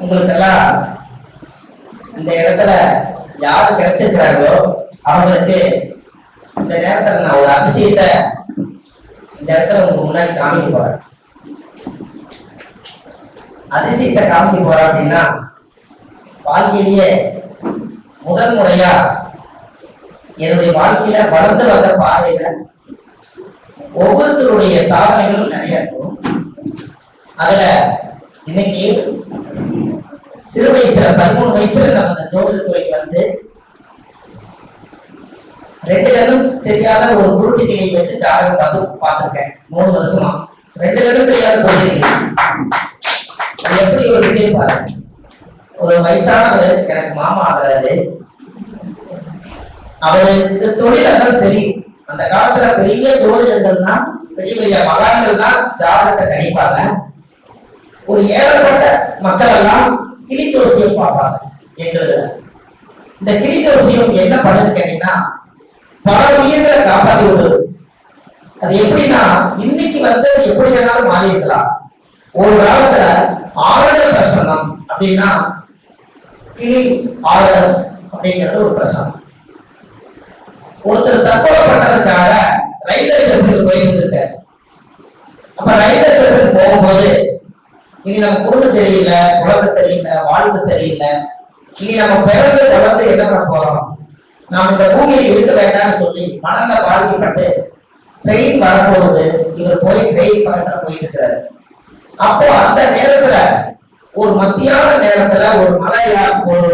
உங்களுக்கெல்லாம் இந்த இடத்துல யார் கிடைச்சிருக்கிறாங்களோ அவங்களுக்கு இந்த நேரத்துல நான் ஒரு அதிசயத்தை இந்த இடத்துல உங்களுக்கு முன்னாடி காமிக்க போறேன். அதிசயத்தை காமிக்க போறேன் அப்படின்னா, வாழ்க்கையிலேயே முதல் முறையா என்னுடைய வாழ்க்கையில வளர்ந்து வந்த பாதையில ஒவ்வொருத்தருடைய சாதனைகளும் நிறைய இருக்கும். அதுல இன்னைக்கு சிறு வயசுல 13 வயசுல நம்ம அந்த ஜோதிட துறைக்கு வந்து 2 கண்ணும் தெரியாத ஒரு குருட்டு கிளியை வச்சு ஜாதகம் பார்த்திருக்கேன் 3 வருஷமா. 2 கண்ணும் தெரியாத குருட்டு கிளி. அது எப்படி ஒரு விஷயம் பாருங்க. ஒரு வயசானவர் எனக்கு மாமா ஆகிறாரு. அவருக்கு தொழில் தெரியும். அந்த காலத்துல பெரிய ஜோதிடர்கள்னா பெரிய பெரிய மகான்கள் தான் ஜாதகத்தை கணிப்பாங்க. ஒரு ஏழப்பட்ட மக்கள் எல்லாம் கிளி ஜோசியம் பார்ப்பாங்க. எங்களுக்கு இந்த கிளி ஜோசியம் என்ன பண்ணுது கேட்டீங்கன்னா, பல உயிர்களை காப்பாற்றி விடுது. அது எப்படின்னா, இன்னைக்கு வந்து எப்படி வேணாலும் மாறி இருக்கலாம். ஒரு காலத்துல ஆருட பிரசன்னம் அப்படின்னா கிளி ஆருடம் அப்படிங்கிறது ஒரு பிரசனம். ஒருத்தர் தற்கொலை பண்றதுக்காக ரயில்வே ஸ்டேஷனுக்கு போயிட்டு இருக்காரு. அப்ப ரயில்வே ஸ்டேஷன் போகும்போது, இனி நம்ம குடும்பம் சரியில்லை, உடம்பு சரியில்லை, வாழ்வு சரியில்லை, இனி நம்ம பிறந்து வளர்ந்து என்ன பண்ண போறோம், நாம் இந்த பூமியில இருக்க வேண்டாம்னு சொல்லி மனநல பாதிக்கப்பட்டு ட்ரெயின் வரப்போகுது. இவர் போய் ட்ரெயின் பக்கத்துல போயிட்டு இருக்கிறாரு. அப்போ அந்த நேரத்துல ஒரு மத்தியான நேரத்துல ஒரு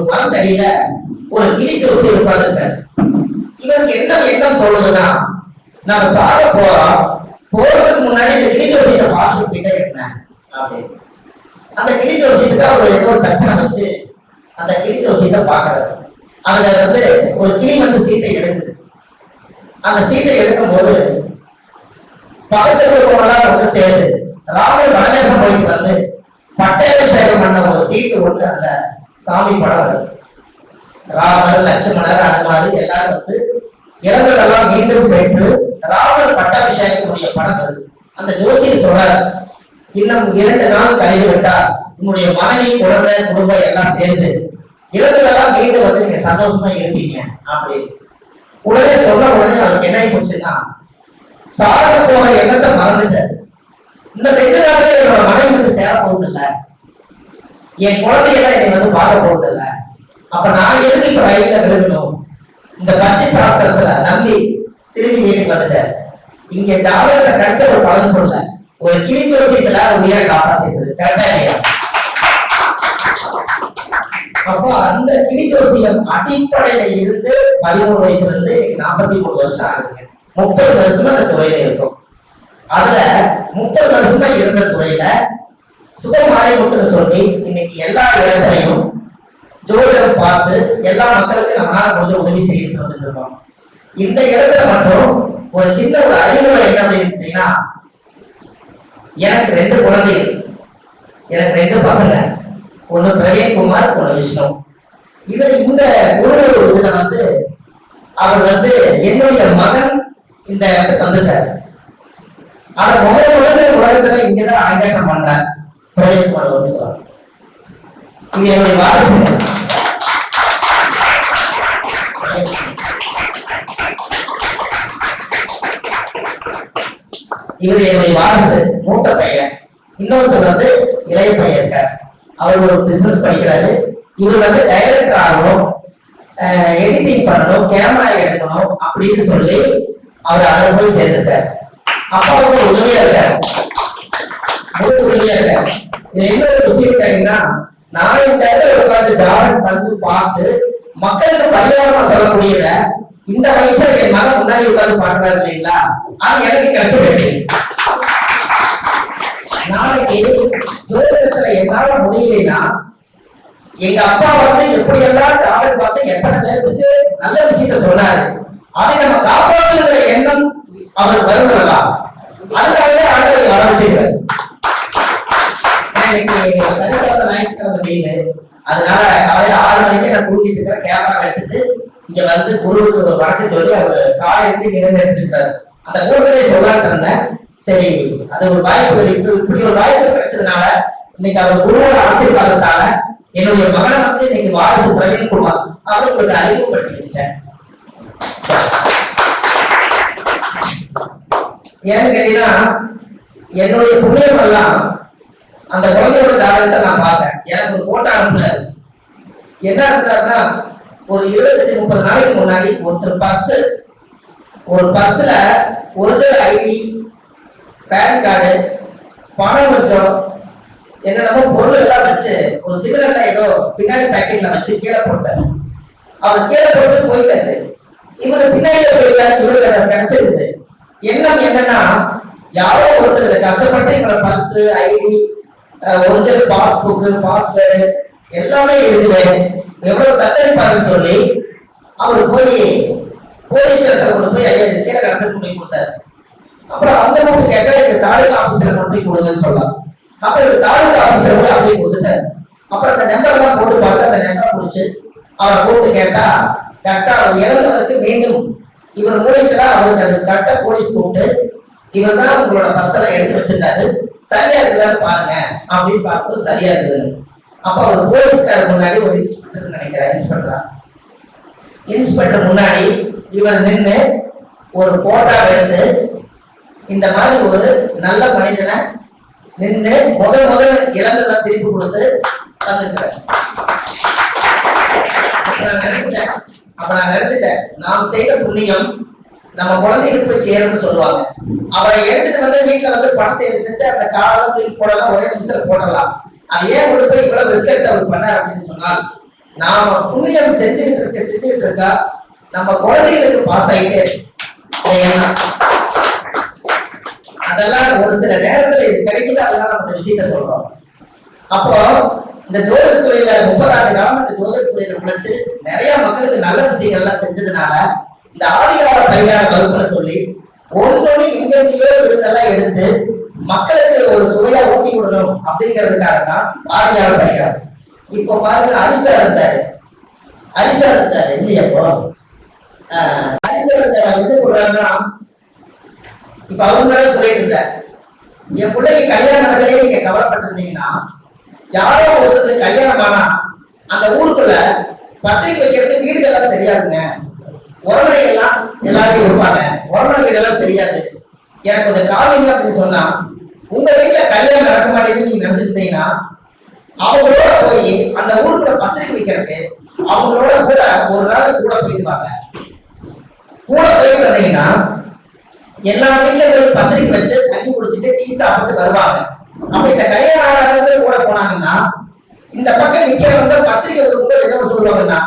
மரத்தடியில ஒரு கிளி ஜோசி உட்கார்ந்துருக்காரு. இவருக்கு என்ன எண்ணம் தோணுதுன்னா, நம்ம சாக போறோம், போறதுக்கு முன்னாடி இந்த கிளி ஜோசியத்தை பாஸ்டர் கிட்ட என்ன அப்படின்னு அந்த கிளி ஜோசியத்துக்கு அவர் ஏதோ ஒரு பிரச்சனை வச்சு அந்த கிளி ஜோசியத்தை பாக்குறாரு. அதுல வந்து ஒரு கிளி வந்து சீட்டை எடுக்குது. அந்த சீட்டை எடுக்கும் போது பகச்ச குடும்பம் வந்து சேர்ந்து ராமர் வனவேசம் போயிட்டு வந்து பட்டாபிஷேகம் பண்ண ஒரு சீட்டு ஒண்ணு அதுல சாமி படம் வருது. ராமர், லட்சுமணர், அனுமார் எல்லாரும் வந்து இளங்கலெல்லாம் மீண்டும் பெற்று ராமர் பட்டாபிஷேகத்துடைய படம் வருது. அந்த ஜோசியர் சொல்றாரு, இன்னும் 2 நாள் கழிந்து விட்டால் உங்களுடைய மனைவி, குழந்தை, குடும்பம் எல்லாம் சேர்ந்து இளங்கலெல்லாம் மீண்டும் வந்து நீங்க சந்தோஷமா இருப்பீங்க அப்படின்னு உடனே சொன்ன உடனே அவருக்கு என்ன போச்சுன்னா, சாக போற எண்ணத்தை மறந்துட்டாரு. இந்த 2 நாளே என்னோட மனைவி வந்து சேர போகுது இல்ல, என் குழந்தையெல்லாம் என்னை வந்து பார்க்க போகுது இல்ல, அப்ப நான் எதுக்கு இப்ப ரயில விழுகணும்? இந்த பச்சை சாஸ்திரத்துல நம்பி திரும்பி வீட்டுக்கு வந்துட்டார். இங்க ஜாதகத்தை கிடைச்ச ஒரு பலன் சொல்ல, ஒரு கிளி ஜோசியத்துல உயிரை காப்பாத்திருக்குது. கரெக்டா இல்லையா? அப்போ அந்த கிளி ஜோசியம் அடிப்படையில இருந்து 13 வயசுல இருந்து இன்னைக்கு 43 வருஷம் ஆகுதுங்க. 30 வருஷமா அந்த துறையில இருக்கும். அதுல 30 வருஷமா இருந்த துறையில சுபமாரிமுத்துன்னு சொல்லி இன்னைக்கு எல்லா இடத்துலையும் ஜோதிடம் பார்த்து எல்லா மக்களுக்கும் நம்மளால முடிஞ்ச உதவி செய்துட்டு வந்துட்டு இருக்கோம். இந்த இடத்துல மட்டும் ஒரு சின்ன ஒரு அறிமுறை என்ன அப்படின்னா, எனக்கு 2 குழந்தைகள், எனக்கு 2 பசங்க, ஒண்ணு பிரவீன்குமார், ஒண்ணு விஷ்ணு. இந்த குரு இதுல வந்து அவர் வந்து என்னுடைய மகன் இந்த இடத்துக்கு வந்துட்டார். ஆனா முதல்ல உலகத்துல இங்கதான் அரங்கேற்றம் பண்றார் பிரவீன்குமார் ஒரு சொல்றார். இது என்னுடைய வாரிசு. இவரு என்னுடைய வாரிசு, மூத்த பையன். இன்னொருத்தர் வந்து இளைய பையன் இருக்கார். அவர் ஒரு பிசினஸ் படிக்கிறாரு. இவர் வந்து டைரக்டர் ஆகணும், எடிட்டிங் பண்ணணும், கேமரா எடுக்கணும் அப்படின்னு சொல்லி அவர் அதில் போய் சேர்ந்துட்டார். அப்பாவுக்கு உதவியா இருக்காரு, உதவியா இருக்காரு. இது என்ன ஒரு விஷயம் கேட்டீங்கன்னா, நான் இந்த இடத்துல உட்கார்ந்து ஜாதகம் வந்து பார்த்து மக்களுக்கு பரிகாரமா சொல்லக்கூடியத இந்த வயசுல என் மகன் முன்னாடி உட்கார்ந்து பாக்குறாரு இல்லைங்களா, அது எனக்கு கிடைச்சிருக்கு. நாளைக்கு ஜோதிடத்துல என்னால முடியலைன்னா, எங்க அப்பா வந்து எப்படி எல்லாம் ஜாதகம் பார்த்து எத்தனை பேருக்கு நல்ல விஷயத்த சொன்னாரு, அதை நம்ம காப்பாற்றுகிற எண்ணம் அவர் வருவதா, அதுக்காகவே ஆண்டவரை வர செய்கிறார். இன்னைக்கு சனிக்கிழமை ஞாயிற்றுக்கிழமை லீவு, அதனால காலையில 6 மணிக்கு நான் கூட்டிட்டு இருக்கிற கேமரா எடுத்துட்டு இங்க வந்து குருவுக்கு ஒரு வணக்கம் சொல்லி அவர் காலையிலிருந்து இருந்து எடுத்துக்கிட்டாரு. அந்த கூட்டத்திலே சொல்லாட்டு இருந்தேன். சரி, அது ஒரு வாய்ப்பு, இப்படி ஒரு வாய்ப்பு கிடைச்சதுனால இன்னைக்கு அவர் குருவோட ஆசீர்வாதத்தால என்னுடைய மகனை வந்து இன்னைக்கு வாரிசு பிரவீன்குமார் அவருக்கு அறிமுகப்படுத்தி வச்சுட்டேன். ஏன்னு கேட்டீங்கன்னா என்னுடைய புண்ணியம் எல்லாம் அந்த குழந்தையோட ஜாதகத்தை நான் பார்த்தேன். எனக்கு ஒரு போட்டோ அனுப்புனாரு. என்ன அனுப்புனாருன்னா, ஒரு 25-30 நாளைக்கு முன்னாடி ஒருத்தர் ஒரு பர்ஸ்ல ஒரிஜினல் ஐடி, பேன் கார்டு, பணம் கொஞ்சம் என்னென்னமோ பொருள் எல்லாம் வச்சு ஒரு சிகரெட்ல ஏதோ பின்னாடி பேக்கெட்ல வச்சு கீழே போட்டாரு. அவர் கீழே போட்டு போயிட்டாரு. இவர் பின்னாடியே போயிட்டாரு. இவருக்கு கிடைச்சிருக்குது. எண்ணம் என்னன்னா, யாரோ ஒருத்தர் கஷ்டப்பட்டு இவரோட purse, ID, original passbook, password எல்லாமே இருக்குது, எவ்வளவு தத்தளிப்பாருன்னு சொல்லி அவர் போய் போலீஸ் ஸ்டேஷன் கொண்டு போய் ஐயா கீழே கடத்த கொண்டு போய் கொடுத்தாரு. அப்புறம் அந்த வீட்டு கேட்க இது தாலுகா ஆபீஸ்ல கொண்டு போய் கொடுங்கன்னு சொல்லலாம். அப்புறம் இவர் தாலுகா ஆபீஸ்ல போய் அப்படியே கொடுத்துட்டாரு. அப்புறம் அந்த நம்பர் எல்லாம் போட்டு பார்த்து அந்த நம்பரை முடிச்சு அவரை கூப்பிட்டு கேட்டா கரெக்டா அவர் இறந்தவருக்கு மீண்டும் இவர் மூலியத்துல அவருக்கு அது கரெக்டா போலீஸ் கூப்பிட்டு இவர் தான் உங்களோட பர்சலை எடுத்து வச்சிருந்தாரு, சரியா இருக்குதான்னு பாருங்க அப்படின்னு பார்த்து சரியா இருக்குது. அப்ப அவர் போலீஸ்காரர் முன்னாடி ஒரு இன்ஸ்பெக்டர் நினைக்கிறார், இன்ஸ்பெக்டர் முன்னாடி இவர் நின்று ஒரு போட்டோ எடுத்து இந்த மாதிரி ஒரு நல்ல மனிதனை நின்று முதல் இழந்ததை திருப்பி கொடுத்து தந்துருக்கிறார். அப்ப நான் நினைச்சிட்டேன் நாம் செய்த புண்ணியம் நம்ம குழந்தைகளுக்கு போய் சேரும்னு சொல்லுவாங்க. அவரை எடுத்துட்டு வந்து வீட்டுல வந்து பணத்தை எடுத்துட்டு அந்த காலம் தூக்கி போடலாம், ஒரே நிமிஷத்துல போடலாம். அது ஏன் கொண்டு போய் இவ்வளவு ரிஸ்க் எடுத்து அவர் பண்ண அப்படின்னு சொன்னால், நாம புண்ணியம் செஞ்சுக்கிட்டு இருக்கா நம்ம குழந்தைகளுக்கு பாஸ் ஆகிட்டே அதெல்லாம் ஒரு சில நேரத்துல இது கிடைக்குது. அதெல்லாம் நம்ம இந்த விஷயத்த சொல்றோம். அப்போ இந்த ஜோதிடத்துறையில 30 ஆண்டு காலம் இந்த ஜோதிடத்துறையில உழைச்சு நிறைய மக்களுக்கு நல்ல விஷயங்கள்லாம் செஞ்சதுனால இந்த ஆதிகால பரிகார வகுப்புல சொல்லி ஒவ்வொரு எங்கெங்கயோ இதெல்லாம் எடுத்து மக்களுக்கு ஒரு சுவையா ஊட்டி விடணும் அப்படிங்கிறதுக்காக தான் ஆதிகால பரிகாரம். இப்போ பாருங்க, அரிசா இருந்தாரு இல்லையப்போ அரிசா இருந்தாரு. என்ன சொல்றாங்கன்னா, இப்ப அவங்க மேல சொல்லிட்டு இருந்தார், என் பிள்ளைக்கு கல்யாணம் நடக்கலையே நீங்க கவலைப்பட்டு இருந்தீங்கன்னா, யாரோ ஒருத்தருக்கு கல்யாணம் ஆனா அந்த ஊருக்குள்ள பத்திரிக்கை வைக்கிறதுக்கு வீடுகள்லாம் தெரியாதுங்க, உறவினை எல்லாம் எல்லாரும் இருப்பாங்க, உறவினை வீடெல்லாம் தெரியாது, எனக்கு கொஞ்சம் காமிங்க அப்படின்னு சொன்னா உங்க வீட்டுல கல்யாணம் நடக்க மாட்டேங்குதுன்னு நீங்க நினைச்சிட்டு இருந்தீங்கன்னா, அவங்களோட போய் அந்த ஊருக்குள்ள பத்திரிக்கை வைக்கிறதுக்கு அவங்களோட கூட ஒரு நாள் கூட போயிட்டு வாங்க. கூட போயிட்டு வந்தீங்கன்னா எல்லா வீட்லயும் போய் பத்திரிக்கை வச்சு தண்ணி குடிச்சிட்டு டீ சாப்பிட்டு வருவாங்க. அப்ப இந்த கல்யாண ஆளாளர்கள் கூட போனாங்கன்னா இந்த பக்கம் நிக்கிறவங்க பத்திரிக்கை கொடுக்கும்போது என்ன சொல்லுவாங்கன்னா,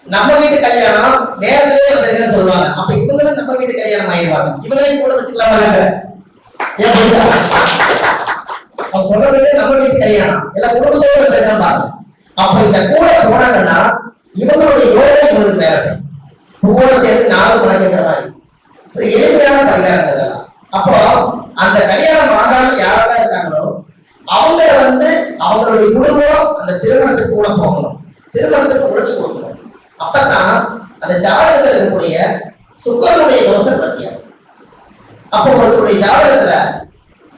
நம்ம வீட்டு கல்யாணம் நேரத்திலே வந்ததுன்னு சொல்லுவாங்க. அப்ப இவங்களும் நம்ம வீட்டு கல்யாணம் ஆயிடுவாங்க, இவங்களையும் கூட வச்சுக்கலாமா? அவங்க சொல்றது நம்ம வீட்டு கல்யாணம் எல்லாம் குடும்பத்தோட கல்யாணம் பாருங்க. அப்ப இந்த கூட போனாங்கன்னா இவங்களுடைய யோகை இவங்களுக்கு வேலை செய்யும். பூவோட சேர்ந்து 4 மடங்குங்கிற மாதிரி ஒரு எளிமையான பரிகாரம் இதெல்லாம். அப்போ அந்த கல்யாணம் ஆகாம யாரெல்லாம் இருக்காங்களோ அவங்க வந்து அவங்களுடைய குடும்பம் அந்த திருமணத்துக்கு கூட போகணும், திருமணத்துக்கு உழைச்சு கொடுக்கணும். அப்பதான் அந்த ஜாதகத்தில் இருக்கக்கூடிய சுக்கரனுடைய தோஷம் பத்தியம். அப்போ ஒருத்தருடைய ஜாதகத்துல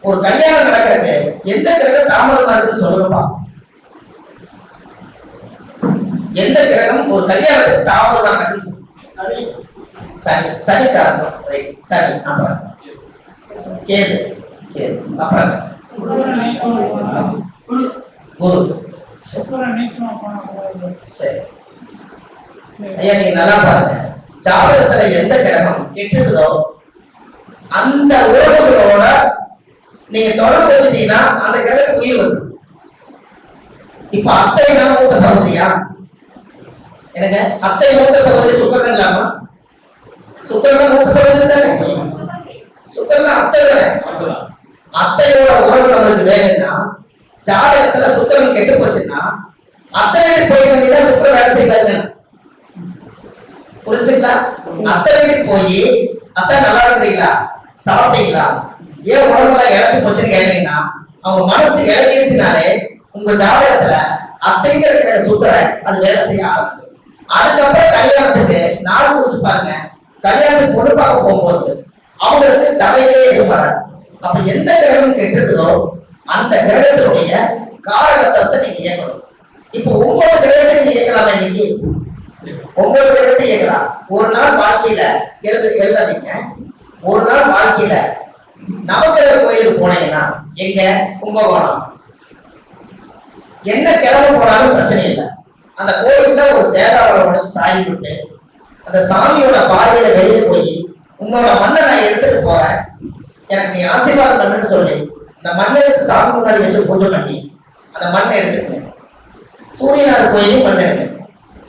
ஒரு கல்யாணம் நடக்கிறதுக்கு எந்த கிரகம் தாமதமா இருக்குன்னு சொல்லுங்கப்பா. எந்த கிரகம் ஒரு கல்யாணத்துக்கு தாமதமா நடக்குன்னு சொல்லுங்க. சனி காரணம், ரைட்? சனி. அப்புறம் கேது, அப்புறம் குரு. சரி ஐயா, நீங்க நல்லா பாருங்க, ஜாதகத்துல எந்த கிரகம் கெட்டுதோ அந்த உறவுகளோட நீங்க தொடர்பு வச்சுட்டீங்கன்னா அந்த கிரகத்துக்கு உயிர் வந்து. இப்ப அத்தை நான் மூத்த சகோதரியா? எனக்கு அத்தை மூத்த சகோதரி சுக்கரன் இல்லாம? சுக்கரன் மூத்த சகோதரி தானே? சுக்கரன் அத்தை தானே? அத்தையோட உறவு நம்மளுக்கு வேணும்னா ஜாதகத்துல சுக்கரன் கெட்டு போச்சுன்னா அத்தை வீட்டுக்கு போய் வந்தீங்கன்னா சுக்கரன் வேலை செய்வாங்க. புரிஞ்சுங்களா? அத்தை வீட்டுக்கு போய் அத்தை நல்லா இருக்கிறீங்களா, சாப்பிட்டீங்களா, ஏன் உடம்புல இழைச்சு போச்சுன்னு கேட்டீங்கன்னா அவங்க மனசு இழகிருச்சுனாலே உங்க ஜாதகத்துல அத்தைங்கிற சுக்கரன் அது வேலை செய்ய ஆரம்பிச்சு. அதுக்கப்புறம் கல்யாணத்துக்கு நாள் முடிச்சு பாருங்க, கல்யாணத்துக்கு பொண்ணு பார்க்க போகும்போது அவங்களுக்கு தலையிலே இருப்பாரு. அப்ப எந்த கிரகம் கெட்டுதோ அந்த கிரகத்தினுடைய காரகத்தை நீங்க இயக்கணும். இப்போ 9 கிரகத்தை இயக்கலாம். இன்னைக்கு 9 கிரகத்தை இயக்கலாம். ஒரு நாள் வாழ்க்கையில எழுதாதீங்க. ஒரு நாள் வாழ்க்கையில நவகிரக கோயிலுக்கு போனீங்கன்னா எங்க கும்பகோணம் என்ன கிழமை போனாலும் பிரச்சனை இல்லை. அந்த கோயில்ல ஒரு தேங்காவோட சாய் விட்டு அந்த சாமியோட பார்வையில வெளியே போய் உன்னோட மண்ணை நான் எடுத்துட்டு போறேன், எனக்கு நீ ஆசீர்வாதம் பண்ணுன்னு சொல்லி அந்த மண்ணை எடுத்து சாமி முன்னாடி வச்சு பூஜை பண்ணி அந்த மண்ணை எடுத்துக்கணும். சூரியனார் கோயிலையும் மண் எடுங்க,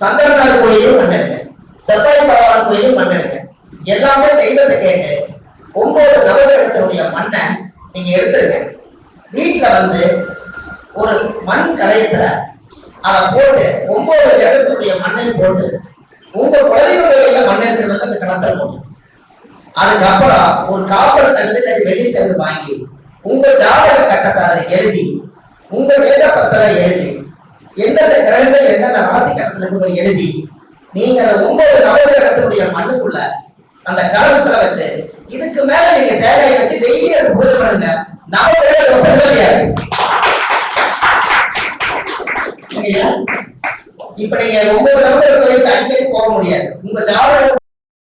சந்திரனார் கோயிலையும் மண் எடுங்க, செவ்வாய் பகவான் கோயிலையும் மண் எடுங்க. எல்லாமே தெய்வத்தை கேட்டு 9 நவகிரகத்தினுடைய மண்ணை நீங்க எடுத்துருங்க. வீட்டுல வந்து ஒரு மண் கலையத்துல அதை போட்டு 9 கிரகத்தினுடைய மண்ணையும் போட்டு உங்க குலதெய்வ கோயில மண் எடுத்துட்டு வந்து அந்த கலசல் போட்டு அதுக்கப்புறம் ஒரு காப்பல் தகுதி வெள்ளி தகுதி வாங்கி உங்க ஜாதக கட்டத்தை அதை எழுதி உங்க நேரப்பத்திர எழுதி எந்தெந்த கிரகங்கள் எந்தெந்த ராசி கட்டத்துல இருக்கிறத எழுதி நீங்க அந்த 9 நவகிரகத்தினுடைய மண்ணுக்குள்ள அந்த கலசத்துல வச்சு இதுக்கு மேல நீங்க தேங்காய் வச்சு டெய்லி அதை பூஜை பண்ணுங்க. நவகிரக சொல்லியாது. இப்ப நீங்க 9 நவகிரக கோயிலுக்கு அடிக்கடி போக முடியாது. உங்க ஜாதகம்